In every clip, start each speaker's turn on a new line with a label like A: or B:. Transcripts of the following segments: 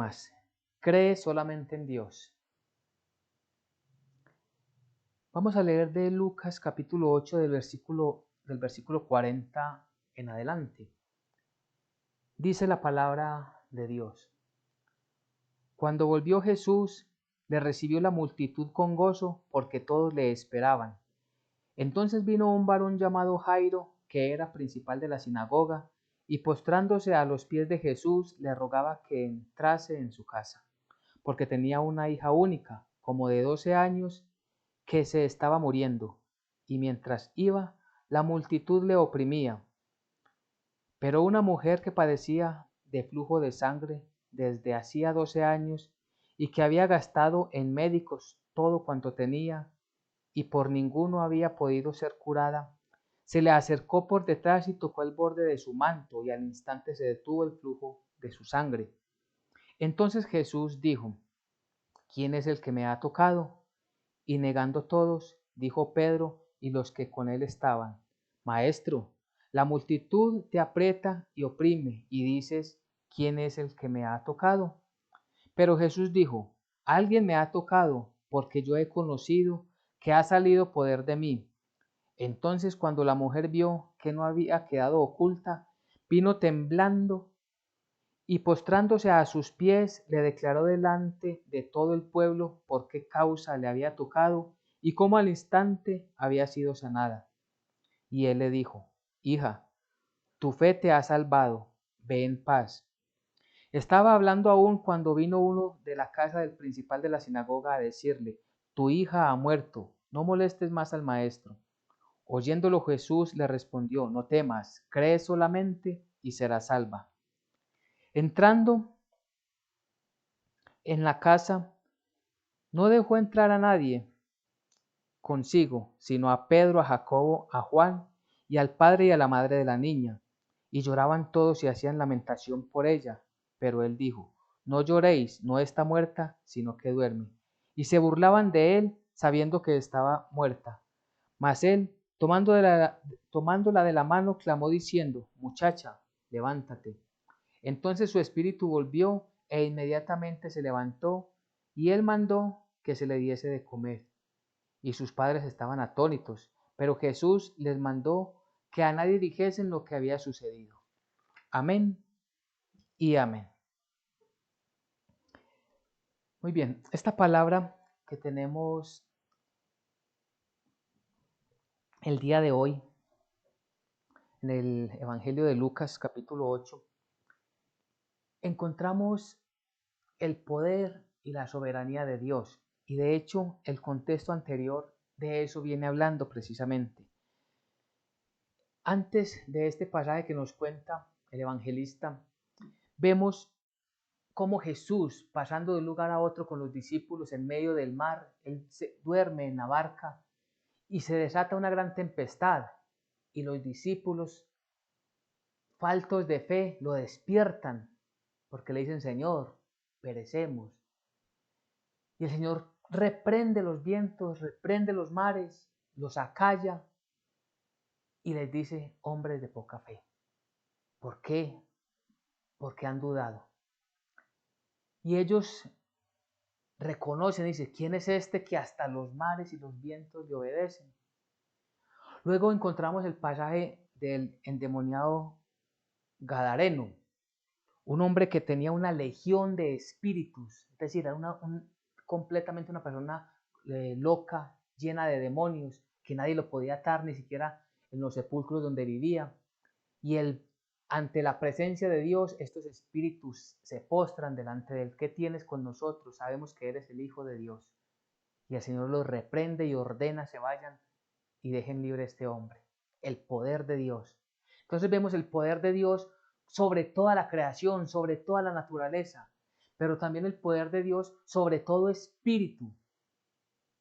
A: temas, cree solamente en Dios. Vamos a leer de Lucas capítulo 8 del versículo 40 en adelante. Dice la palabra de Dios. Cuando volvió Jesús, le recibió la multitud con gozo, porque todos le esperaban. Entonces vino un varón llamado Jairo, que era principal de la sinagoga, y postrándose a los pies de Jesús, le rogaba que entrase en su casa, porque tenía una hija única, como de 12 años, que se estaba muriendo, y mientras iba, la multitud le oprimía. Pero una mujer que padecía de flujo de sangre desde hacía 12 años, y que había gastado en médicos todo cuanto tenía, y por ninguno había podido ser curada, se le acercó por detrás y tocó el borde de su manto, y al instante se detuvo el flujo de su sangre. Entonces Jesús dijo: ¿Quién es el que me ha tocado? Y negando todos, dijo Pedro y los que con él estaban: Maestro, la multitud te aprieta y oprime, y dices: ¿Quién es el que me ha tocado? Pero Jesús dijo: Alguien me ha tocado, porque yo he conocido que ha salido poder de mí. Entonces, cuando la mujer vio que no había quedado oculta, vino temblando y postrándose a sus pies, le declaró delante de todo el pueblo por qué causa le había tocado y cómo al instante había sido sanada. Y él le dijo: Hija, tu fe te ha salvado, ve en paz. Estaba hablando aún cuando vino uno de la casa del principal de la sinagoga a decirle: Tu hija ha muerto, no molestes más al maestro. Oyéndolo Jesús le respondió: No temas, cree solamente y serás salva. Entrando en la casa, no dejó entrar a nadie consigo, sino a Pedro, a Jacobo, a Juan y al padre y a la madre de la niña. Y lloraban todos y hacían lamentación por ella. Pero él dijo: No lloréis, no está muerta, sino que duerme. Y se burlaban de él, sabiendo que estaba muerta. Mas él, tomándola de la mano, clamó diciendo: Muchacha, levántate. Entonces su espíritu volvió, e inmediatamente se levantó, y él mandó que se le diese de comer. Y sus padres estaban atónitos, pero Jesús les mandó que a nadie dijesen lo que había sucedido. Amén y amén. Muy bien, esta palabra que tenemos el día de hoy en el Evangelio de Lucas capítulo 8, encontramos el poder y la soberanía de Dios. Y de hecho, el contexto anterior de eso viene hablando precisamente. Antes de este pasaje que nos cuenta el evangelista, vemos cómo Jesús, pasando de un lugar a otro con los discípulos en medio del mar, él se duerme en la barca y se desata una gran tempestad. Y los discípulos, faltos de fe, lo despiertan porque le dicen: Señor, perecemos. Y el Señor reprende los vientos, reprende los mares, los acalla y les dice: hombres de poca fe. ¿Por qué? Porque han dudado. Y ellos reconocen, dice: ¿quién es este que hasta los mares y los vientos le obedecen? Luego encontramos el pasaje del endemoniado Gadareno, un hombre que tenía una legión de espíritus, es decir, era completamente una persona loca, llena de demonios, que nadie lo podía atar, ni siquiera en los sepulcros donde vivía. Y ante la presencia de Dios, estos espíritus se postran delante de él. ¿Qué tienes con nosotros? Sabemos que eres el Hijo de Dios. Y el Señor los reprende y ordena se vayan y dejen libre a este hombre. El poder de Dios. Entonces vemos el poder de Dios sobre toda la creación, sobre toda la naturaleza, pero también el poder de Dios sobre todo espíritu.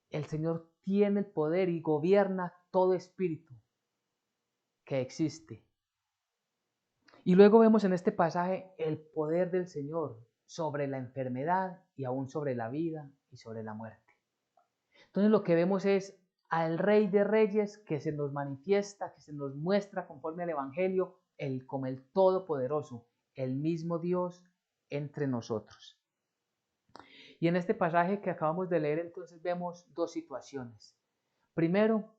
A: El Señor tiene el poder y gobierna todo espíritu que existe. Y luego vemos en este pasaje el poder del Señor sobre la enfermedad y aún sobre la vida y sobre la muerte. Entonces lo que vemos es al Rey de Reyes que se nos manifiesta, que se nos muestra conforme al Evangelio, como el Todopoderoso, el mismo Dios entre nosotros. Y en este pasaje que acabamos de leer, entonces vemos dos situaciones. Primero,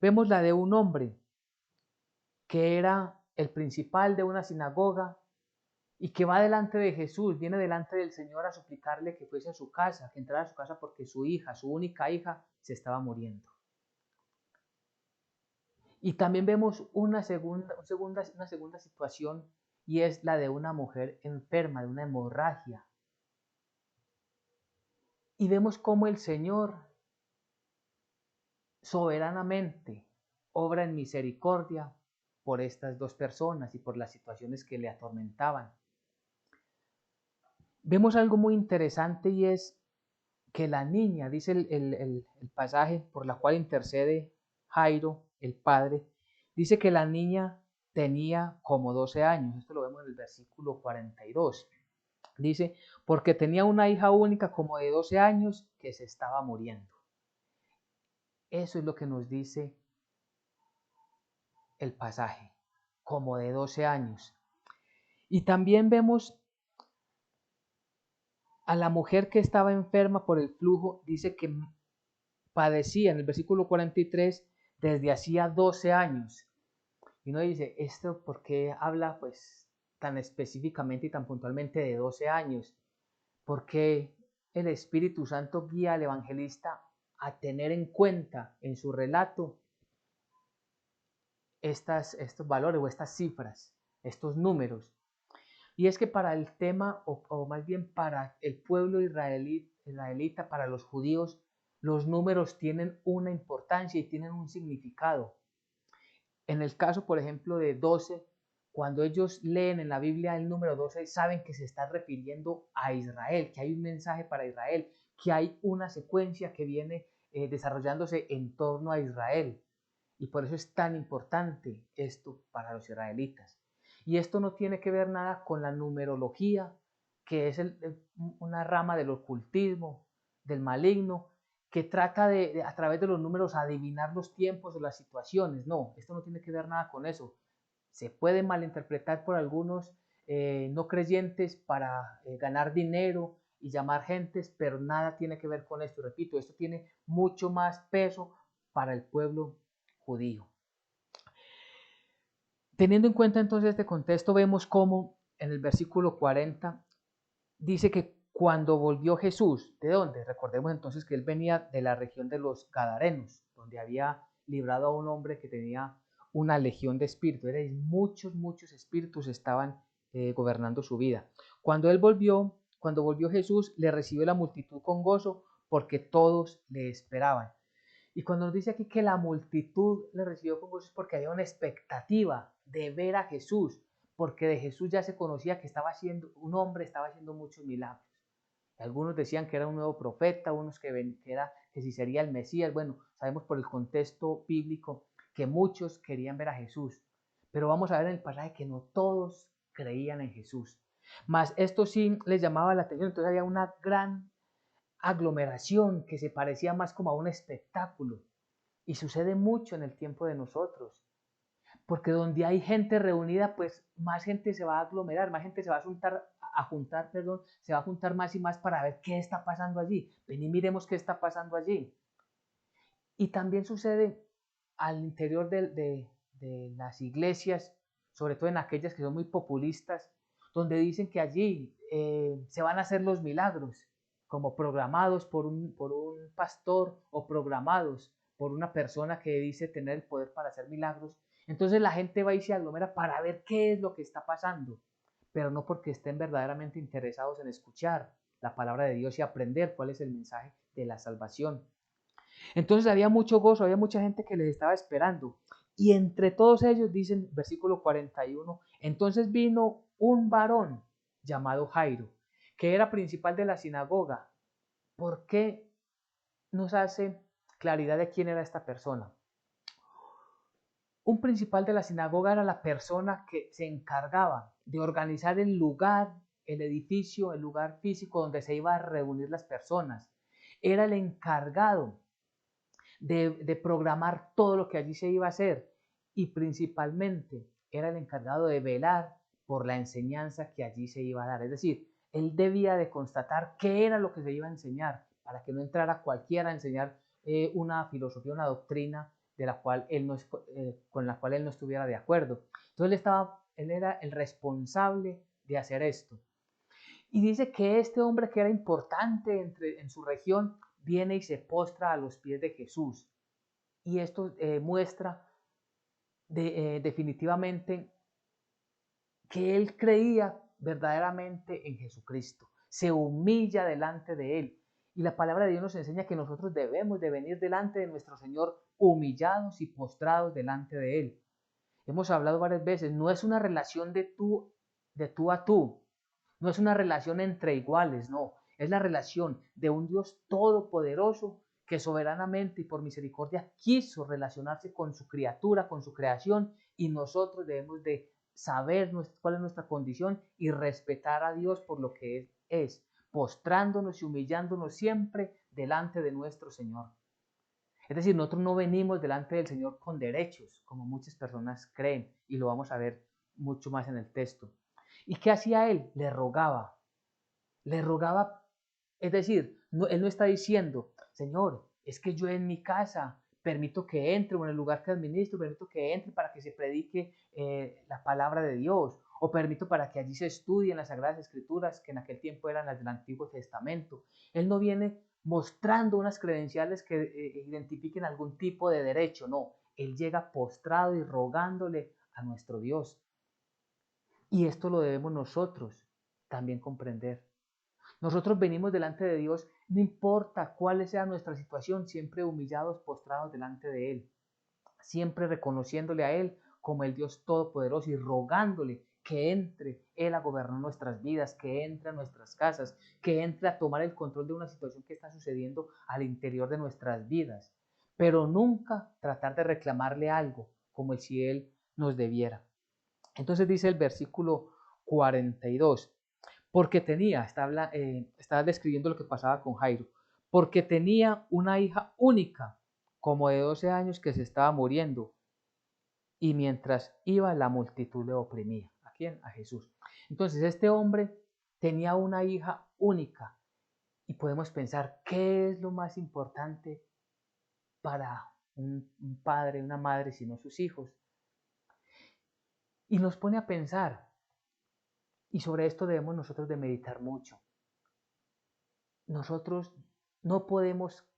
A: vemos la de un hombre que era el principal de una sinagoga y que va delante de Jesús, viene delante del Señor a suplicarle que fuese a su casa, que entrara a su casa porque su hija, su única hija, se estaba muriendo. Y también vemos una segunda situación, y es la de una mujer enferma, de una hemorragia. Y vemos cómo el Señor soberanamente obra en misericordia por estas dos personas y por las situaciones que le atormentaban. Vemos algo muy interesante, y es que la niña, dice el pasaje por la cual intercede Jairo, el padre, dice que la niña tenía como 12 años. Esto lo vemos en el versículo 42. Dice, porque tenía una hija única como de 12 años que se estaba muriendo. Eso es lo que nos dice el pasaje, como de 12 años. Y también vemos a la mujer que estaba enferma por el flujo, dice que padecía en el versículo 43 desde hacía 12 años. Y uno dice, ¿esto por qué habla pues tan específicamente y tan puntualmente de 12 años? Porque el Espíritu Santo guía al evangelista a tener en cuenta en su relato estos valores o estas cifras, estos números. Y es que para el tema, o más bien para el pueblo israelita, para los judíos, los números tienen una importancia y tienen un significado. En el caso, por ejemplo, de 12, cuando ellos leen en la Biblia el número 12, saben que se está refiriendo a Israel, que hay un mensaje para Israel, que hay una secuencia que viene desarrollándose en torno a Israel. Y por eso es tan importante esto para los israelitas. Y esto no tiene que ver nada con la numerología, que es una rama del ocultismo, del maligno, que trata de a través de los números adivinar los tiempos o las situaciones. No, esto no tiene que ver nada con eso. Se puede malinterpretar por algunos no creyentes para ganar dinero y llamar gentes, pero nada tiene que ver con esto. Repito, esto tiene mucho más peso para el pueblo judío. Teniendo en cuenta entonces este contexto, vemos cómo en el versículo 40 dice que cuando volvió Jesús, ¿de dónde? Recordemos entonces que él venía de la región de los Gadarenos, donde había librado a un hombre que tenía una legión de espíritus. Muchos espíritus estaban gobernando su vida. Cuando volvió Jesús, le recibió la multitud con gozo porque todos le esperaban. Y cuando nos dice aquí que la multitud le recibió con gozo es porque había una expectativa de ver a Jesús, porque de Jesús ya se conocía que estaba haciendo, un hombre estaba haciendo muchos milagros. Algunos decían que era un nuevo profeta, unos que si sería el Mesías. Bueno, sabemos por el contexto bíblico que muchos querían ver a Jesús, pero vamos a ver en el pasaje que no todos creían en Jesús. Mas esto sí les llamaba la atención, entonces había una gran aglomeración que se parecía más como a un espectáculo. Y sucede mucho en el tiempo de nosotros, porque donde hay gente reunida, pues más gente se va a aglomerar, más gente se va se va a juntar más y más para ver qué está pasando allí. Ven y miremos qué está pasando allí. Y también sucede al interior de las iglesias, sobre todo en aquellas que son muy populistas, donde dicen que allí se van a hacer los milagros, como programados por un pastor o programados por una persona que dice tener el poder para hacer milagros. Entonces la gente va y se aglomera para ver qué es lo que está pasando, pero no porque estén verdaderamente interesados en escuchar la palabra de Dios y aprender cuál es el mensaje de la salvación. Entonces había mucho gozo, había mucha gente que les estaba esperando. Y entre todos ellos, dicen versículo 41, entonces vino un varón llamado Jairo, que era principal de la sinagoga. ¿Por qué nos hace claridad de quién era esta persona? Un principal de la sinagoga era la persona que se encargaba de organizar el lugar, el edificio, el lugar físico donde se iban a reunir las personas. Era el encargado de programar todo lo que allí se iba a hacer, y principalmente era el encargado de velar por la enseñanza que allí se iba a dar. Es decir, Él debía de constatar qué era lo que se iba a enseñar, para que no entrara cualquiera a enseñar una filosofía, una doctrina de la cual él no, con la cual él no estuviera de acuerdo. Entonces él era el responsable de hacer esto. Y dice que este hombre que era importante en su región viene y se postra a los pies de Jesús. Y esto muestra definitivamente que él creía verdaderamente en Jesucristo, se humilla delante de él. Y la palabra de Dios nos enseña que nosotros debemos de venir delante de nuestro Señor humillados y postrados delante de él. Hemos hablado varias veces, no es una relación de tú a tú, no es una relación entre iguales, no, es la relación de un Dios todopoderoso que soberanamente y por misericordia quiso relacionarse con su criatura, con su creación, y nosotros debemos de saber cuál es nuestra condición y respetar a Dios por lo que es, postrándonos y humillándonos siempre delante de nuestro Señor. Es decir, nosotros no venimos delante del Señor con derechos, como muchas personas creen, y lo vamos a ver mucho más en el texto. ¿Y qué hacía él? Le rogaba, es decir, él no está diciendo, Señor, es que yo en mi casa permito que entre, o en el lugar que administro, permito que entre para que se predique la palabra de Dios, o permito para que allí se estudien las Sagradas Escrituras, que en aquel tiempo eran las del Antiguo Testamento. Él no viene mostrando unas credenciales que identifiquen algún tipo de derecho, no, él llega postrado y rogándole a nuestro Dios. Y esto lo debemos nosotros también comprender. Nosotros venimos delante de Dios, no importa cuál sea nuestra situación, siempre humillados, postrados delante de Él, siempre reconociéndole a Él como el Dios todopoderoso y rogándole que entre Él a gobernar nuestras vidas, que entre a nuestras casas, que entre a tomar el control de una situación que está sucediendo al interior de nuestras vidas, pero nunca tratar de reclamarle algo como si Él nos debiera. Entonces dice el versículo 42, porque estaba describiendo lo que pasaba con Jairo, porque tenía una hija única, como de 12 años, que se estaba muriendo, y mientras iba la multitud le oprimía. ¿A quién? A Jesús. Entonces este hombre tenía una hija única, y podemos pensar, ¿qué es lo más importante para un padre, una madre, sino sus hijos? Y nos pone a pensar, y sobre esto debemos nosotros de meditar mucho. Nosotros no podemos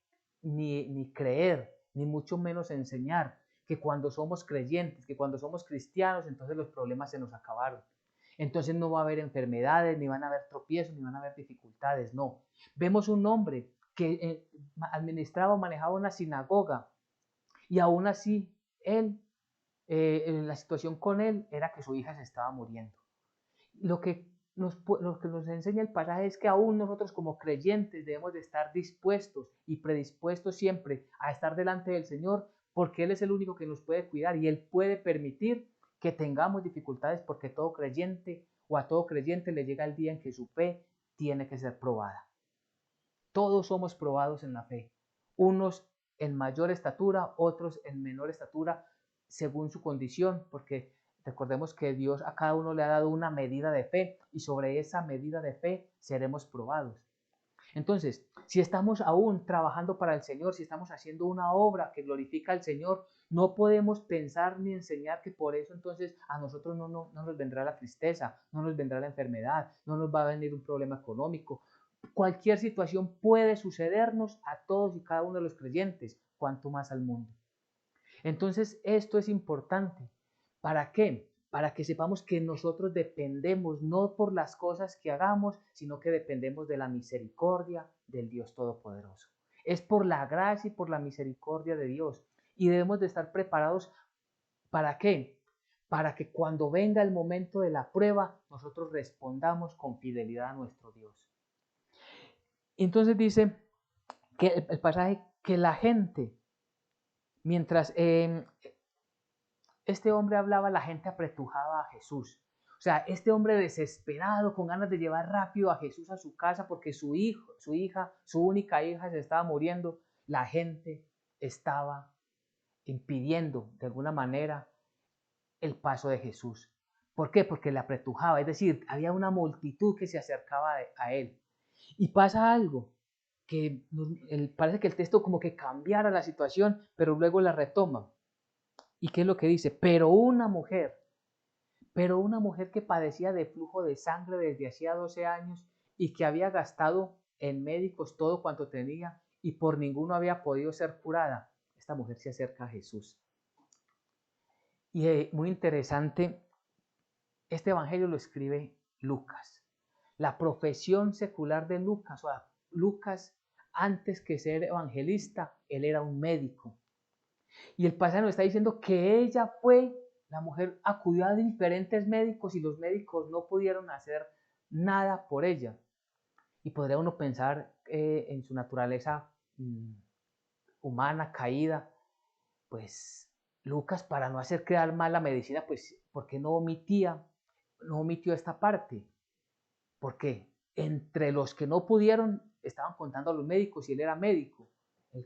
A: ni creer, ni mucho menos enseñar que cuando somos creyentes, que cuando somos cristianos, entonces los problemas se nos acabaron. Entonces no va a haber enfermedades, ni van a haber tropiezos, ni van a haber dificultades, no. Vemos un hombre que administraba o manejaba una sinagoga y aún así la situación con él era que su hija se estaba muriendo. Lo que nos enseña el pasaje es que aún nosotros como creyentes debemos de estar dispuestos y predispuestos siempre a estar delante del Señor, porque Él es el único que nos puede cuidar y Él puede permitir que tengamos dificultades, porque todo creyente o a todo creyente le llega el día en que su fe tiene que ser probada. Todos somos probados en la fe, unos en mayor estatura, otros en menor estatura, según su condición, porque recordemos que Dios a cada uno le ha dado una medida de fe y sobre esa medida de fe seremos probados. Entonces, si estamos aún trabajando para el Señor, si estamos haciendo una obra que glorifica al Señor, no podemos pensar ni enseñar que por eso entonces a nosotros no nos vendrá la tristeza, no nos vendrá la enfermedad, no nos va a venir un problema económico. Cualquier situación puede sucedernos a todos y cada uno de los creyentes, cuanto más al mundo. Entonces, esto es importante. ¿Para qué? Para que sepamos que nosotros dependemos no por las cosas que hagamos, sino que dependemos de la misericordia del Dios Todopoderoso. Es por la gracia y por la misericordia de Dios. Y debemos de estar preparados. ¿Para qué? Para que cuando venga el momento de la prueba, nosotros respondamos con fidelidad a nuestro Dios. Entonces dice que el pasaje que la gente, mientras este hombre hablaba, la gente apretujaba a Jesús. O sea, este hombre desesperado, con ganas de llevar rápido a Jesús a su casa porque su hija, su única hija se estaba muriendo, la gente estaba impidiendo de alguna manera el paso de Jesús. ¿Por qué? Porque le apretujaba, es decir, había una multitud que se acercaba a él. Y pasa algo, que parece que el texto como que cambiara la situación, pero luego la retoma. ¿Y qué es lo que dice? Pero una mujer que padecía de flujo de sangre desde hacía 12 años y que había gastado en médicos todo cuanto tenía y por ninguno había podido ser curada. Esta mujer se acerca a Jesús. Y muy interesante, este evangelio lo escribe Lucas. La profesión secular de Lucas, o sea, Lucas, antes que ser evangelista, él era un médico. Y el pasaje nos está diciendo que ella fue, la mujer acudió a diferentes médicos y los médicos no pudieron hacer nada por ella. Y podría uno pensar en su naturaleza humana, caída, pues Lucas, para no hacer quedar mal la medicina, pues, ¿por qué no omitió esta parte? Porque entre los que no pudieron, estaban contando a los médicos y él era médico,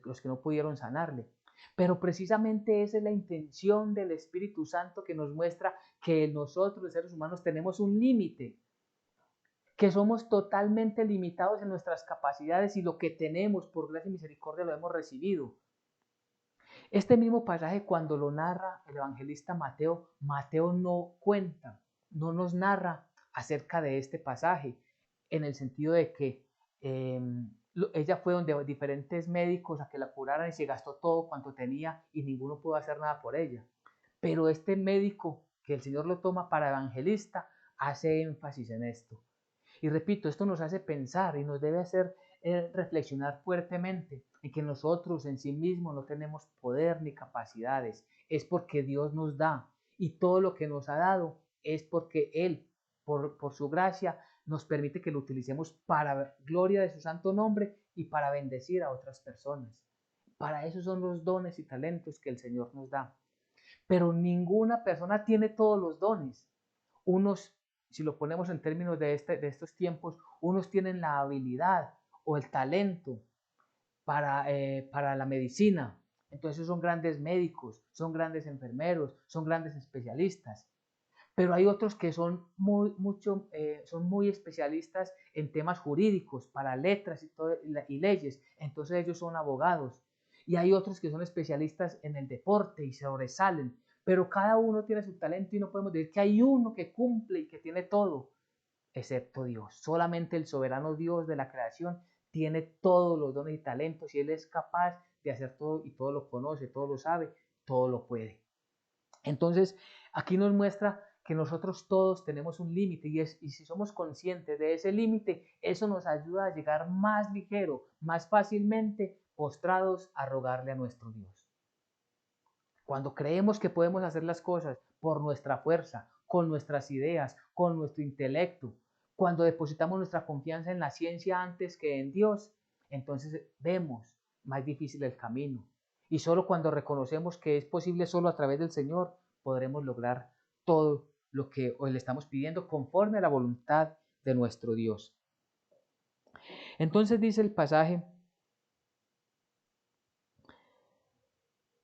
A: los que no pudieron sanarle. Pero precisamente esa es la intención del Espíritu Santo que nos muestra que nosotros, los seres humanos, tenemos un límite, que somos totalmente limitados en nuestras capacidades y lo que tenemos por gracia y misericordia lo hemos recibido. Este mismo pasaje cuando lo narra el evangelista Mateo, Mateo no cuenta, no nos narra acerca de este pasaje, en el sentido de que eh, ella fue donde diferentes médicos a que la curaran y se gastó todo cuanto tenía y ninguno pudo hacer nada por ella. Pero este médico que el Señor lo toma para evangelista hace énfasis en esto. Y repito, esto nos hace pensar y nos debe hacer reflexionar fuertemente en que nosotros en sí mismos no tenemos poder ni capacidades. Es porque Dios nos da y todo lo que nos ha dado es porque Él, por su gracia, nos permite que lo utilicemos para gloria de su santo nombre y para bendecir a otras personas. Para eso son los dones y talentos que el Señor nos da. Pero ninguna persona tiene todos los dones. Unos, si lo ponemos en términos de estos tiempos, unos tienen la habilidad o el talento para la medicina. Entonces son grandes médicos, son grandes enfermeros, son grandes especialistas. Pero hay otros que son muy especialistas en temas jurídicos, para letras y leyes. Entonces ellos son abogados. Y hay otros que son especialistas en el deporte y sobresalen. Pero cada uno tiene su talento y no podemos decir que hay uno que cumple y que tiene todo, excepto Dios. Solamente el soberano Dios de la creación tiene todos los dones y talentos y Él es capaz de hacer todo y todo lo conoce, todo lo sabe, todo lo puede. Entonces, aquí nos muestra que nosotros todos tenemos un límite y si somos conscientes de ese límite, eso nos ayuda a llegar más ligero, más fácilmente postrados a rogarle a nuestro Dios. Cuando creemos que podemos hacer las cosas por nuestra fuerza, con nuestras ideas, con nuestro intelecto, cuando depositamos nuestra confianza en la ciencia antes que en Dios, entonces vemos más difícil el camino. Y solo cuando reconocemos que es posible solo a través del Señor, podremos lograr todo lo que hoy le estamos pidiendo conforme a la voluntad de nuestro Dios. Entonces dice el pasaje: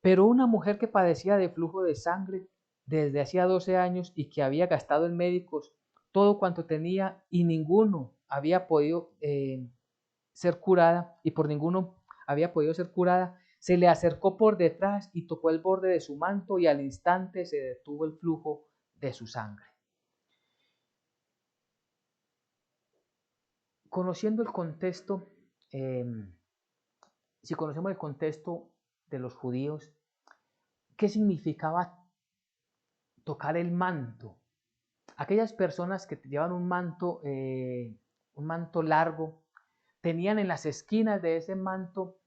A: pero una mujer que padecía de flujo de sangre desde hacía 12 años y que había gastado en médicos todo cuanto tenía y ninguno había podido ser curada y por ninguno había podido ser curada, se le acercó por detrás y tocó el borde de su manto y al instante se detuvo el flujo de su sangre. Conociendo el contexto, eh, si conocemos el contexto de los judíos, ¿qué significaba tocar el manto? Aquellas personas que llevan un manto largo, tenían en las esquinas de ese manto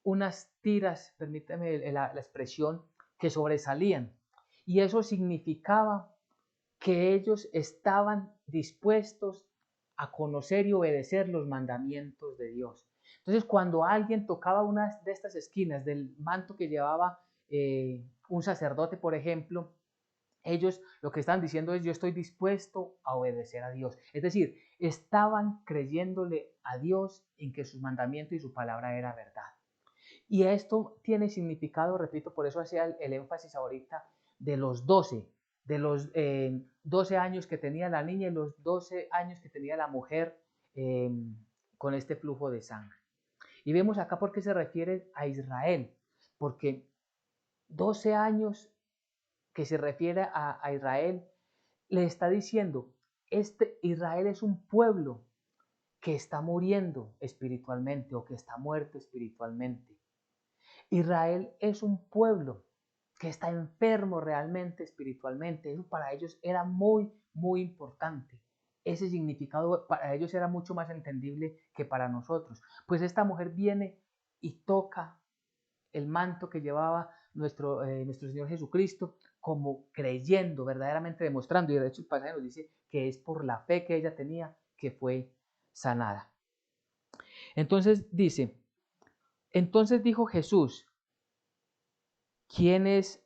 A: unas tiras, permítame la expresión, que sobresalían. Y eso significaba que ellos estaban dispuestos a conocer y obedecer los mandamientos de Dios. Entonces, cuando alguien tocaba una de estas esquinas del manto que llevaba un sacerdote, por ejemplo, ellos lo que estaban diciendo es: yo estoy dispuesto a obedecer a Dios. Es decir, estaban creyéndole a Dios en que sus mandamientos y su palabra era verdad. Y esto tiene significado, repito, por eso hacía el énfasis ahorita de los 12. de los 12 años que tenía la niña y los 12 años que tenía la mujer eh, con este flujo de sangre. Y vemos acá por qué se refiere a Israel, porque 12 años que se refiere a Israel, le está diciendo, Israel es un pueblo que está muriendo espiritualmente o que está muerto espiritualmente. Israel es un pueblo que está enfermo realmente espiritualmente. Eso para ellos era muy, muy importante. Ese significado para ellos era mucho más entendible que para nosotros. Pues esta mujer viene y toca el manto que llevaba nuestro Señor Jesucristo, como creyendo, verdaderamente demostrando, y de hecho el pasaje nos dice que es por la fe que ella tenía que fue sanada. Entonces dice, entonces dijo Jesús, ¿quién es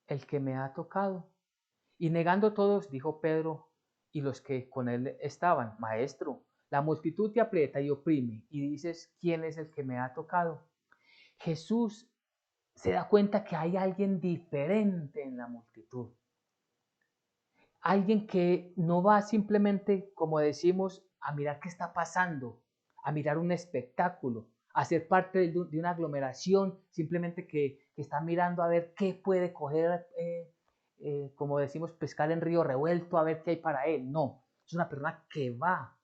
A: el que me ha tocado? Y negando todos, dijo Pedro y los que con él estaban, Maestro, la multitud te aprieta y oprime, y dices, ¿quién es el que me ha tocado? Jesús se da cuenta que hay alguien diferente en la multitud. Alguien que no va simplemente, como decimos, a mirar qué está pasando, a mirar un espectáculo, a ser parte de una aglomeración, simplemente que está mirando a ver qué puede coger, como decimos, pescar en río revuelto, a ver qué hay para él. No, es una persona que va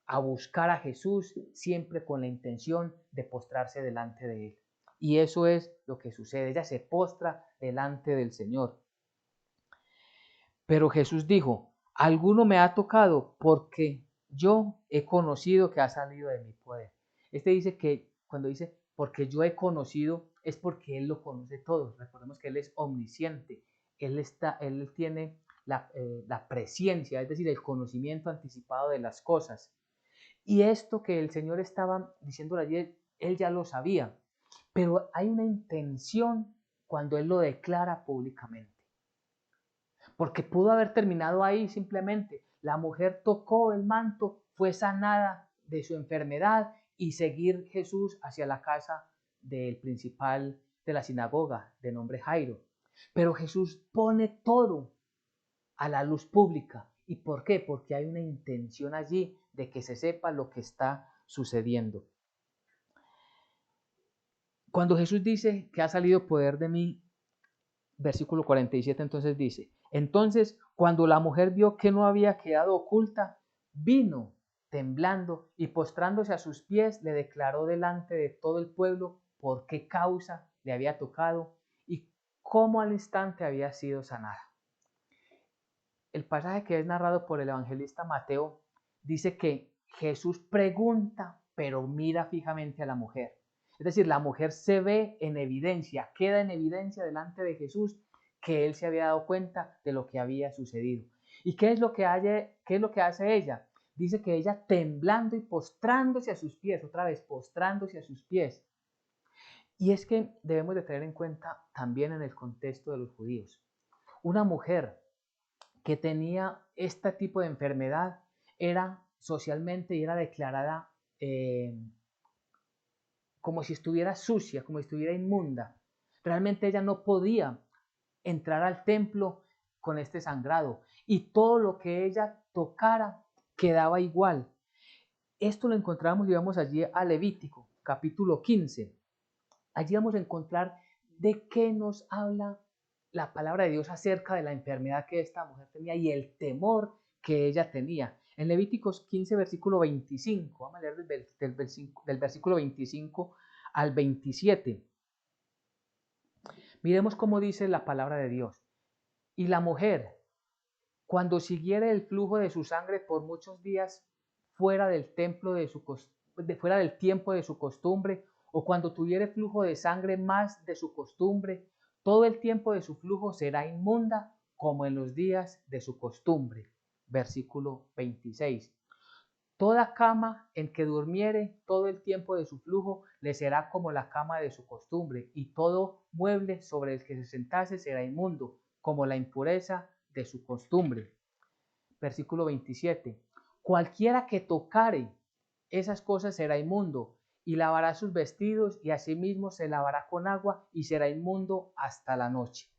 A: a buscar a Jesús siempre con la intención de postrarse delante de él. Y eso es lo que sucede. Ella se postra delante del Señor. Pero Jesús dijo, alguno me ha tocado porque yo he conocido que ha salido de mi poder. Este dice que cuando dice porque yo he conocido es porque Él lo conoce todo. Recordemos que Él es omnisciente. Él tiene la presciencia, es decir, el conocimiento anticipado de las cosas. Y esto que el Señor estaba diciendo ayer, Él ya lo sabía. Pero hay una intención cuando Él lo declara públicamente. Porque pudo haber terminado ahí simplemente. La mujer tocó el manto, fue sanada de su enfermedad y seguir Jesús hacia la casa del principal de la sinagoga, de nombre Jairo. Pero Jesús pone todo a la luz pública. ¿Y por qué? Porque hay una intención allí de que se sepa lo que está sucediendo. Cuando Jesús dice que ha salido poder de mí, versículo 47 entonces dice, entonces cuando la mujer vio que no había quedado oculta, vino temblando y postrándose a sus pies le declaró delante de todo el pueblo por qué causa le había tocado y cómo al instante había sido sanada. El pasaje que es narrado por el evangelista Mateo dice que Jesús pregunta, pero mira fijamente a la mujer. Es decir, la mujer se ve en evidencia, queda en evidencia delante de Jesús que él se había dado cuenta de lo que había sucedido. ¿Y qué es lo que hace ella? Dice que ella temblando y postrándose a sus pies, otra vez postrándose a sus pies. Y es que debemos de tener en cuenta también en el contexto de los judíos. Una mujer que tenía este tipo de enfermedad era socialmente y era declarada como si estuviera sucia, como si estuviera inmunda. Realmente ella no podía entrar al templo con este sangrado y todo lo que ella tocara quedaba igual. Esto lo encontramos, digamos, allí a Levítico, capítulo 15. Allí vamos a encontrar de qué nos habla la palabra de Dios acerca de la enfermedad que esta mujer tenía y el temor que ella tenía. En Levíticos 15, versículo 25, vamos a leer del versículo 25 al 27. Miremos cómo dice la palabra de Dios. Y la mujer, cuando siguiere el flujo de su sangre por muchos días fuera del templo fuera del tiempo de su costumbre, o cuando tuviere flujo de sangre más de su costumbre, todo el tiempo de su flujo será inmunda como en los días de su costumbre. Versículo 26. Toda cama en que durmiere todo el tiempo de su flujo le será como la cama de su costumbre, y todo mueble sobre el que se sentase será inmundo, como la impureza de su costumbre. Versículo 27. Cualquiera que tocare esas cosas será inmundo, y lavará sus vestidos, y asimismo se lavará con agua, y será inmundo hasta la noche.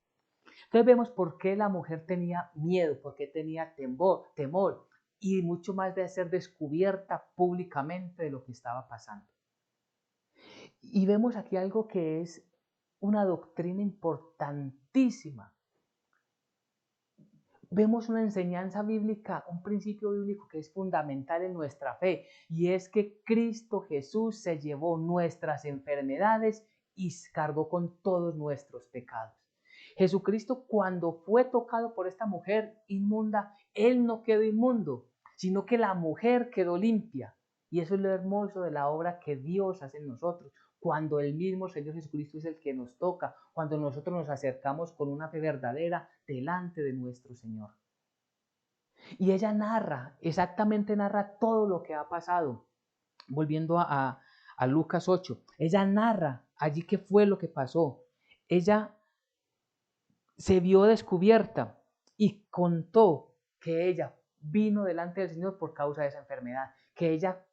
A: Entonces vemos por qué la mujer tenía miedo, por qué tenía temor y mucho más de ser descubierta públicamente de lo que estaba pasando. Y vemos aquí algo que es una doctrina importantísima. Vemos una enseñanza bíblica, un principio bíblico que es fundamental en nuestra fe, y es que Cristo Jesús se llevó nuestras enfermedades y cargó con todos nuestros pecados. Jesucristo, cuando fue tocado por esta mujer inmunda, él no quedó inmundo, sino que la mujer quedó limpia. Y eso es lo hermoso de la obra que Dios hace en nosotros. Cuando el mismo Señor Jesucristo es el que nos toca, cuando nosotros nos acercamos con una fe verdadera delante de nuestro Señor. Y ella exactamente narra todo lo que ha pasado. Volviendo a Lucas 8, ella narra allí qué fue lo que pasó. Ella se vio descubierta y contó que ella vino delante del Señor por causa de esa enfermedad, que ella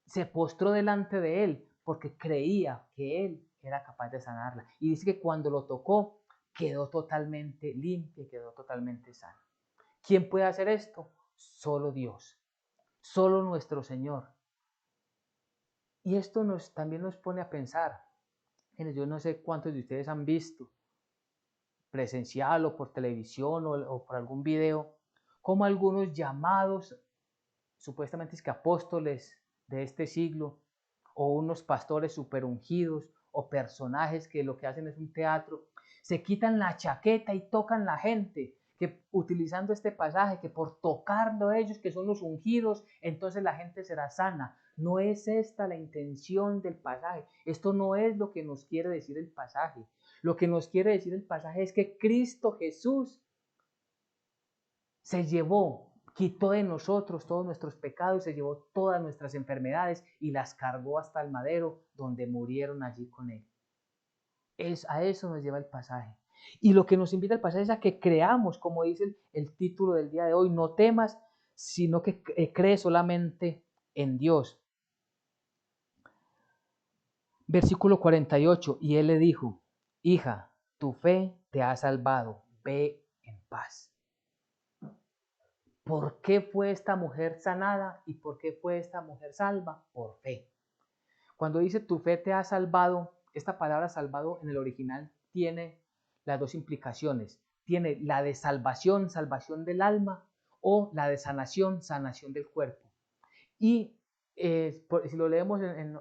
A: se postró delante de Él porque creía que Él era capaz de sanarla. Y dice que cuando lo tocó, quedó totalmente limpia, quedó totalmente sana. ¿Quién puede hacer esto? Solo Dios, solo nuestro Señor. Y esto también nos pone a pensar. Yo no sé cuántos de ustedes han visto presencial o por televisión o por algún video, como algunos llamados, supuestamente es que apóstoles de este siglo, o unos pastores super ungidos, o personajes que lo que hacen es un teatro, se quitan la chaqueta y tocan la gente, que utilizando este pasaje, que por tocarlo ellos, que son los ungidos, entonces la gente será sana. No es esta la intención del pasaje. Esto no es lo que nos quiere decir el pasaje. Lo que nos quiere decir el pasaje es que Cristo Jesús se llevó, quitó de nosotros todos nuestros pecados, se llevó todas nuestras enfermedades y las cargó hasta el madero donde murieron allí con Él. A eso nos lleva el pasaje. Y lo que nos invita el pasaje es a que creamos, como dice el título del día de hoy, no temas, sino que crees solamente en Dios. Versículo 48, y Él le dijo, hija, tu fe te ha salvado, ve en paz. ¿Por qué fue esta mujer sanada y por qué fue esta mujer salva? Por fe. Cuando dice tu fe te ha salvado, esta palabra salvado en el original tiene las dos implicaciones. Tiene la de salvación, salvación del alma, o la de sanación, sanación del cuerpo. Y si lo leemos en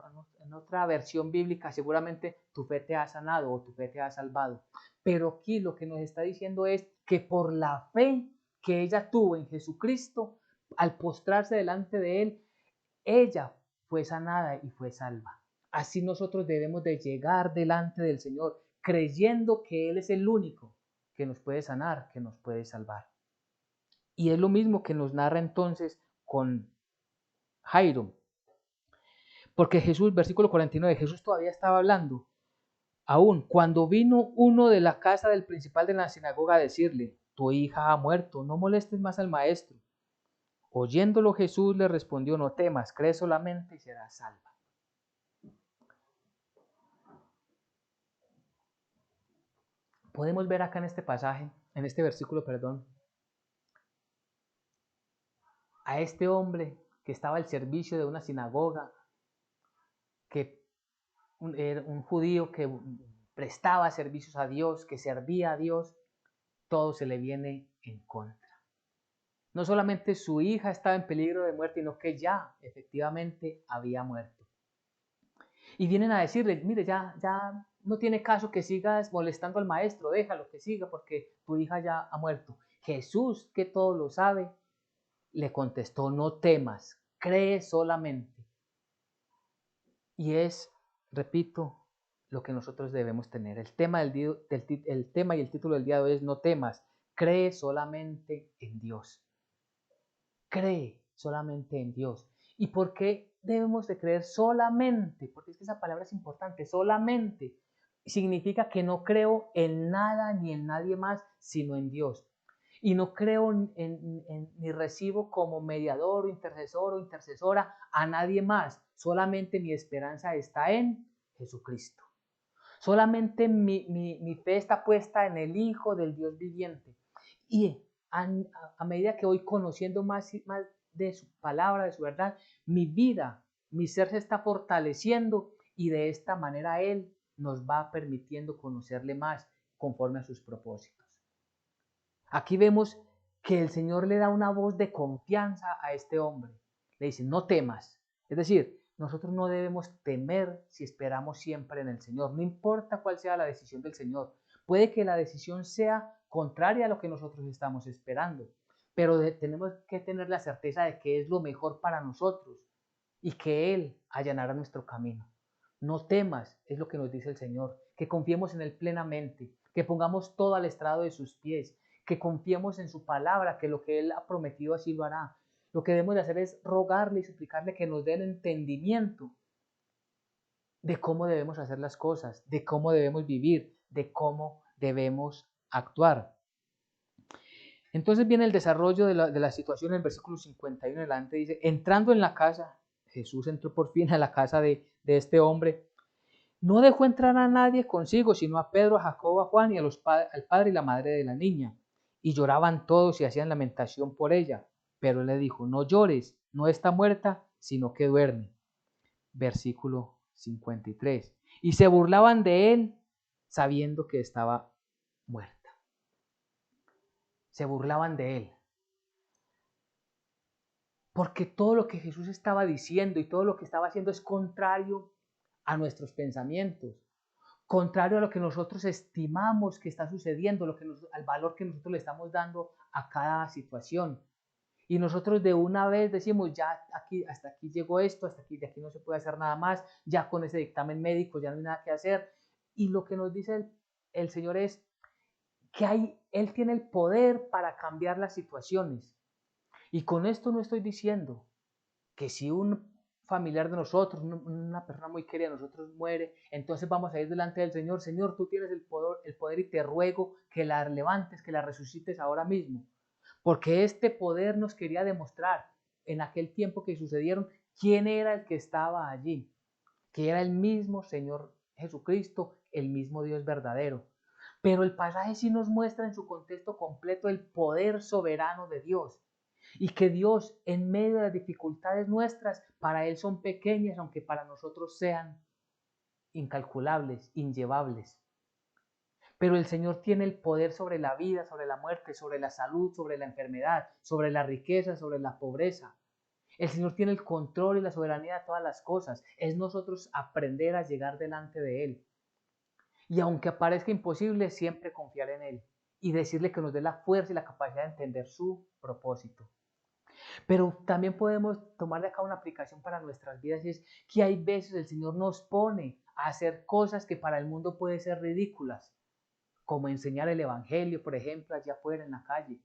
A: otra versión bíblica, seguramente tu fe te ha sanado o tu fe te ha salvado. Pero aquí lo que nos está diciendo es que por la fe que ella tuvo en Jesucristo, al postrarse delante de Él, ella fue sanada y fue salva. Así nosotros debemos de llegar delante del Señor, creyendo que Él es el único que nos puede sanar, que nos puede salvar. Y es lo mismo que nos narra entonces con Jairo. Porque Jesús, versículo 49, Jesús todavía estaba hablando. Aún cuando vino uno de la casa del principal de la sinagoga a decirle, tu hija ha muerto, no molestes más al maestro. Oyéndolo Jesús le respondió, no temas, cree solamente y serás salva. Podemos ver acá en este pasaje, en este versículo, perdón, a este hombre que estaba al servicio de una sinagoga, que era un judío que prestaba servicios a Dios, que servía a Dios, todo se le viene en contra. No solamente su hija estaba en peligro de muerte, sino que ya efectivamente había muerto. Y vienen a decirle, mire, ya no tiene caso que sigas molestando al maestro, déjalo que siga porque tu hija ya ha muerto. Jesús, que todo lo sabe, le contestó, no temas, cree solamente. Y es, repito, lo que nosotros debemos tener. El tema y el título del día de hoy es no temas, cree solamente en Dios. Cree solamente en Dios. ¿Y por qué debemos de creer solamente? Porque es que esa palabra es importante, solamente. Significa que no creo en nada ni en nadie más, sino en Dios. Y no creo ni recibo como mediador o intercesor o intercesora a nadie más. Solamente mi esperanza está en Jesucristo. Solamente mi fe está puesta en el Hijo del Dios viviente. Y a medida que voy conociendo más y más de su palabra, de su verdad, mi vida, mi ser se está fortaleciendo y de esta manera Él nos va permitiendo conocerle más conforme a sus propósitos. Aquí vemos que el Señor le da una voz de confianza a este hombre. Le dice, no temas. Es decir, nosotros no debemos temer si esperamos siempre en el Señor. No importa cuál sea la decisión del Señor. Puede que la decisión sea contraria a lo que nosotros estamos esperando, pero tenemos que tener la certeza de que es lo mejor para nosotros y que Él allanará nuestro camino. No temas, es lo que nos dice el Señor, que confiemos en Él plenamente, que pongamos todo al estrado de sus pies, que confiemos en su palabra, que lo que Él ha prometido así lo hará. Lo que debemos de hacer es rogarle y suplicarle que nos dé el entendimiento de cómo debemos hacer las cosas, de cómo debemos vivir, de cómo debemos actuar. Entonces viene el desarrollo de la situación en el versículo 51 en adelante, dice, entrando en la casa, Jesús entró por fin a la casa de este hombre, no dejó entrar a nadie consigo, sino a Pedro, a Jacobo, a Juan y al padre y la madre de la niña. Y lloraban todos y hacían lamentación por ella. Pero él le dijo, no llores, no está muerta, sino que duerme. Versículo 53. Y se burlaban de él, sabiendo que estaba muerta. Se burlaban de él. Porque todo lo que Jesús estaba diciendo y todo lo que estaba haciendo es contrario a nuestros pensamientos, contrario a lo que nosotros estimamos que está sucediendo, al valor que nosotros le estamos dando a cada situación. Y nosotros de una vez decimos, ya aquí, hasta aquí llegó esto, hasta aquí, de aquí no se puede hacer nada más, ya con ese dictamen médico ya no hay nada que hacer. Y lo que nos dice el Señor es que Él tiene el poder para cambiar las situaciones. Y con esto no estoy diciendo que si un familiar de nosotros, una persona muy querida de nosotros muere, entonces vamos a ir delante del Señor. Señor, tú tienes el poder y te ruego que la levantes, que la resucites ahora mismo. Porque este poder nos quería demostrar en aquel tiempo que sucedieron quién era el que estaba allí, que era el mismo Señor Jesucristo, el mismo Dios verdadero. Pero el pasaje sí nos muestra en su contexto completo el poder soberano de Dios. Y que Dios, en medio de las dificultades nuestras, para Él son pequeñas, aunque para nosotros sean incalculables, inllevables. Pero el Señor tiene el poder sobre la vida, sobre la muerte, sobre la salud, sobre la enfermedad, sobre la riqueza, sobre la pobreza. El Señor tiene el control y la soberanía de todas las cosas. Es nosotros aprender a llegar delante de Él. Y aunque parezca imposible, siempre confiar en Él y decirle que nos dé la fuerza y la capacidad de entender su propósito. Pero también podemos tomar de acá una aplicación para nuestras vidas y es que hay veces el Señor nos pone a hacer cosas que para el mundo pueden ser ridículas, como enseñar el Evangelio, por ejemplo, allá afuera en la calle,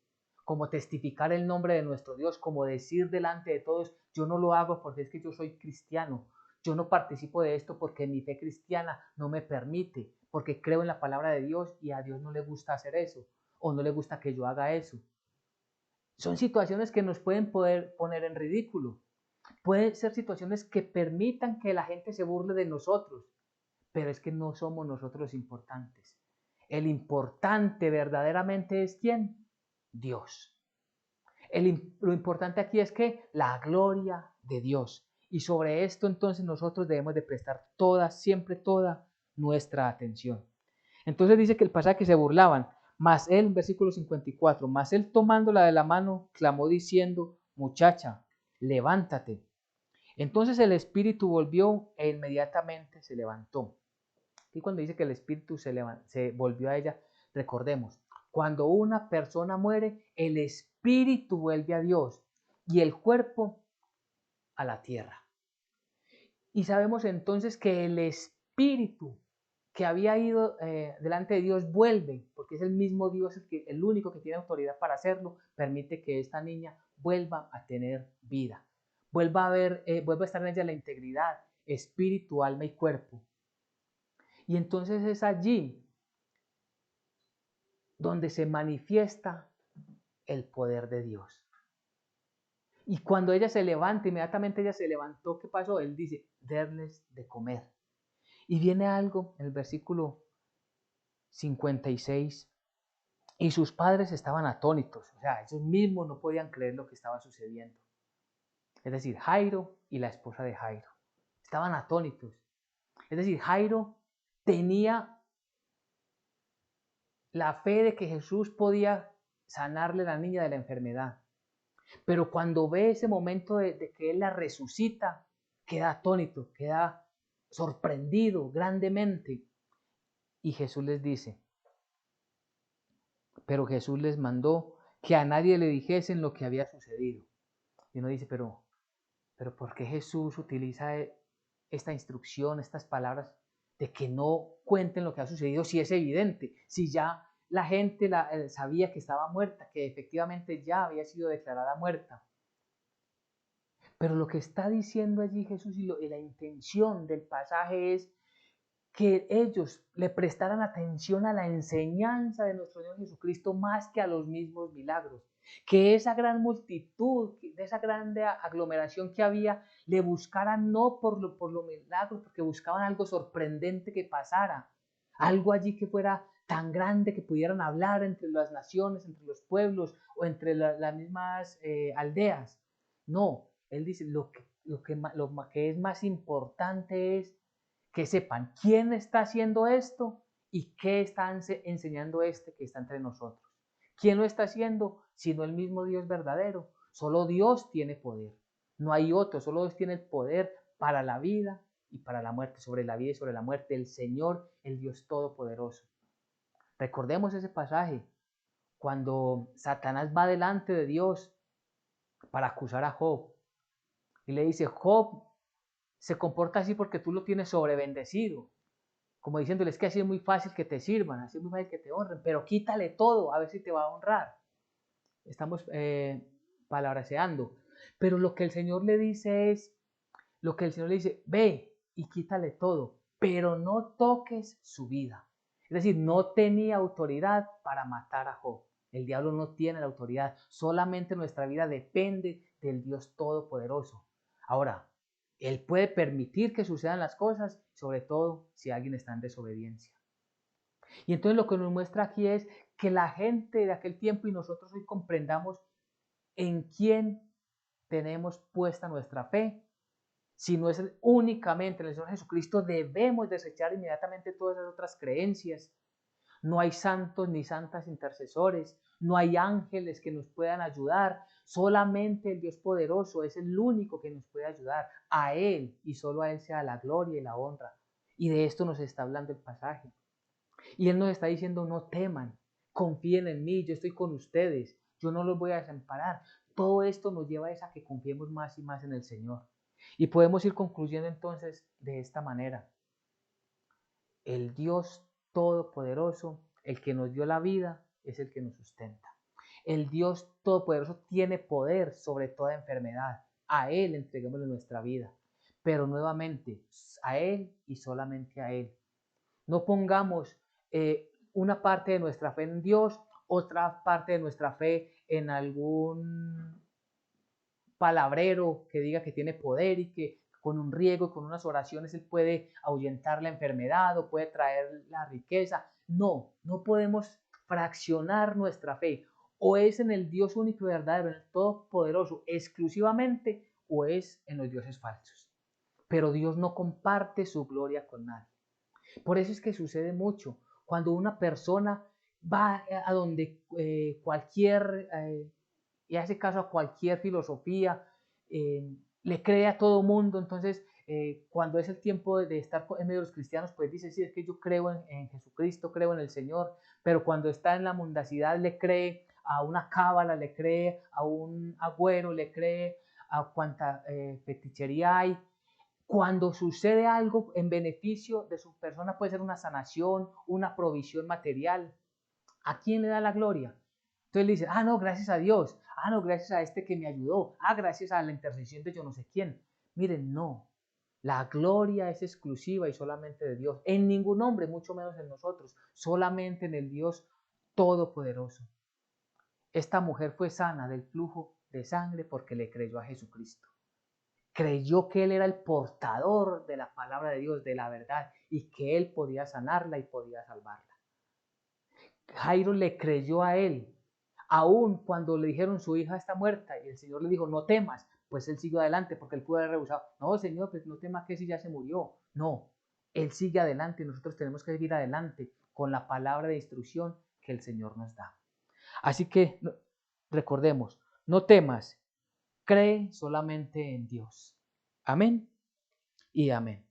A: como testificar el nombre de nuestro Dios, como decir delante de todos, yo no lo hago porque es que yo soy cristiano, yo no participo de esto porque mi fe cristiana no me permite, porque creo en la palabra de Dios y a Dios no le gusta hacer eso, o no le gusta que yo haga eso. Son situaciones que nos pueden poder poner en ridículo. Pueden ser situaciones que permitan que la gente se burle de nosotros, pero es que no somos nosotros los importantes. El importante verdaderamente es ¿quién? Dios. Lo importante aquí es que la gloria de Dios. Y sobre esto entonces nosotros debemos de prestar toda, siempre toda nuestra atención. Entonces dice que el pasaje que se burlaban, mas él, versículo 54, mas él tomándola de la mano, clamó diciendo, muchacha, levántate. Entonces el espíritu volvió e inmediatamente se levantó. Y cuando dice que el espíritu se volvió a ella, recordemos, cuando una persona muere, el espíritu vuelve a Dios y el cuerpo a la tierra. Y sabemos entonces que el espíritu que había ido delante de Dios vuelve, porque es el mismo Dios el único que tiene autoridad para hacerlo, permite que esta niña vuelva a tener vida, vuelva a estar en ella la integridad, espíritu, alma y cuerpo. Y entonces es allí donde se manifiesta el poder de Dios. Y cuando ella se levanta, inmediatamente ella se levantó, ¿qué pasó? Él dice, darles de comer. Y viene algo en el versículo 56, y sus padres estaban atónitos, o sea, ellos mismos no podían creer lo que estaba sucediendo. Es decir, Jairo y la esposa de Jairo estaban atónitos. Es decir, Jairo tenía la fe de que Jesús podía sanarle a la niña de la enfermedad. Pero cuando ve ese momento de que Él la resucita, queda atónito, queda sorprendido grandemente. Y Jesús les dice, pero Jesús les mandó que a nadie le dijesen lo que había sucedido. Y uno dice, pero ¿por qué Jesús utiliza esta instrucción, estas palabras de que no cuenten lo que ha sucedido si es evidente, si ya la gente sabía que estaba muerta, que efectivamente ya había sido declarada muerta? Pero lo que está diciendo allí Jesús y la intención del pasaje es que ellos le prestaran atención a la enseñanza de nuestro Señor Jesucristo más que a los mismos milagros. Que esa gran multitud, de esa grande aglomeración que había, le buscaran no por los milagros, porque buscaban algo sorprendente que pasara, algo allí que fuera tan grande que pudieran hablar entre las naciones, entre los pueblos o entre las mismas aldeas. No, él dice, lo que es más importante es que sepan quién está haciendo esto y qué está enseñando este que está entre nosotros. ¿Quién lo está haciendo? Sino el mismo Dios verdadero. Solo Dios tiene poder. No hay otro, solo Dios tiene el poder para la vida y para la muerte, sobre la vida y sobre la muerte. El Señor, el Dios Todopoderoso. Recordemos ese pasaje, cuando Satanás va delante de Dios para acusar a Job y le dice, Job se comporta así porque tú lo tienes sobrebendecido. Como diciéndole, es que así es muy fácil que te sirvan, así es muy fácil que te honren, pero quítale todo, a ver si te va a honrar. Estamos palabraseando. Pero lo que el Señor le dice es, lo que el Señor le dice, ve y quítale todo, pero no toques su vida. Es decir, no tenía autoridad para matar a Job. El diablo no tiene la autoridad, solamente nuestra vida depende del Dios Todopoderoso. Ahora, Él puede permitir que sucedan las cosas, sobre todo si alguien está en desobediencia. Y entonces lo que nos muestra aquí es que la gente de aquel tiempo y nosotros hoy comprendamos en quién tenemos puesta nuestra fe. Si no es únicamente en el Señor Jesucristo, debemos desechar inmediatamente todas esas otras creencias. No hay santos ni santas intercesores, no hay ángeles que nos puedan ayudar, solamente el Dios poderoso es el único que nos puede ayudar. A Él y solo a Él sea la gloria y la honra. Y de esto nos está hablando el pasaje. Y Él nos está diciendo, no teman, confíen en mí, yo estoy con ustedes, yo no los voy a desamparar. Todo esto nos lleva a que confiemos más y más en el Señor. Y podemos ir concluyendo entonces de esta manera. El Dios Todopoderoso, el que nos dio la vida, es el que nos sustenta. El Dios Todopoderoso tiene poder sobre toda enfermedad. A Él entreguémosle nuestra vida. Pero nuevamente, a Él y solamente a Él. No pongamos una parte de nuestra fe en Dios, otra parte de nuestra fe en algún palabrero que diga que tiene poder y que con un riego y con unas oraciones él puede ahuyentar la enfermedad o puede traer la riqueza. No, no podemos fraccionar nuestra fe. O es en el Dios único y verdadero, en el Todopoderoso, exclusivamente, o es en los dioses falsos. Pero Dios no comparte su gloria con nadie. Por eso es que sucede mucho. Cuando una persona va a donde y hace caso a cualquier filosofía, le cree a todo mundo, entonces cuando es el tiempo de estar en medio de los cristianos, pues dice, sí, es que yo creo en Jesucristo, creo en el Señor, pero cuando está en la mundacidad le cree a una cábala, le cree a un agüero, le cree a cuanta fetichería hay. Cuando sucede algo en beneficio de su persona, puede ser una sanación, una provisión material, ¿a quién le da la gloria? Entonces le dice, ah, no, gracias a Dios, ah, no, gracias a este que me ayudó, ah, gracias a la intercesión de yo no sé quién. Miren, no, la gloria es exclusiva y solamente de Dios, en ningún hombre, mucho menos en nosotros, solamente en el Dios Todopoderoso. Esta mujer fue sana del flujo de sangre porque le creyó a Jesucristo. creyó que él era el portador de la palabra de Dios, de la verdad, y que él podía sanarla y podía salvarla. Jairo le creyó a él, aun cuando le dijeron su hija está muerta, y el Señor le dijo, no temas, pues él siguió adelante, porque él pudo haber rehusado. No, Señor, pues no temas que si ya se murió. No, él sigue adelante y nosotros tenemos que seguir adelante con la palabra de instrucción que el Señor nos da. Así que recordemos, no temas, cree solamente en Dios. Amén y amén.